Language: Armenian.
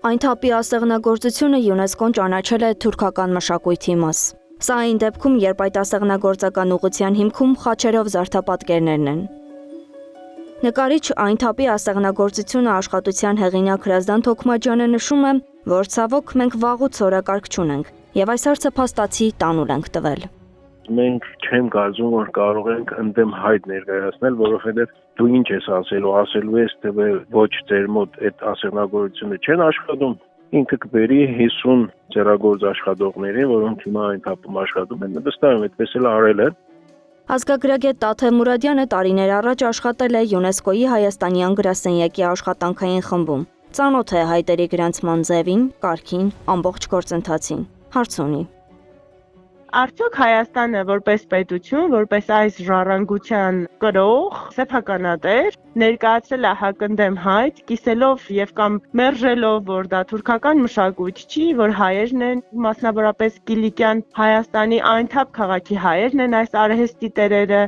Այն թափի ասեղնագործությունը ՅՈՒՆԵՍԿՕ-ն ճանաչել է թուրքական մշակույթի մաս։ Սա այն դեպքում, երբ այդ ասեղնագործական ուղղության հիմքում խաչերով զարդապատկերներն են։ Նկարիչ այն թափի ասեղնագործությունը աշխատության հեղինակ Հրազդան Թոքմաջյանը նշում է, որ ցավոք մենք վաղուց օրակարգ չունենք, եւ այս հարցը փաստացի տանուլ ենք տվել։ Մենք չեմ կարծում, որ կարող ենք ընդդեմ հայտ ներկայացնել, որովհետև դու ինչ ես ասելու ես, թե ոչ ձեր մոտ այդ ասեղնագործությունը չեն աշխատում, ինքը կբերի 50 ձեռագործ աշխատողների, որոնք հիմա այն թափում աշխատում են, վստահ եմ, այդպես էլ արել են։ Ազգագրագետ Տաթև Մուրադյանը տարիներ առաջ աշխատել է ՅՈՒՆԵՍԿՕ-ի Հայաստանյան գրասենյակի աշխատանքային խմբում։ Ծանոթ է հայտերի գրանցման ձևին, կարգին, ամբողջ գործընթացին։ Հարց ունի. Արդյոք Հայաստանը որպես պետություն, որպես այս ժառանգության կրող, սեփականատեր, ներկայացրել է հակընդդեմ հայտ, կիսելով եւ կամ մերժելով, որ դա թուրքական մշակույթ չի, որ հայերն են, մասնավորապես Կիլիկյան Հայաստանի այն թափ քաղաքի հայերն են այս արհեստի տերերը,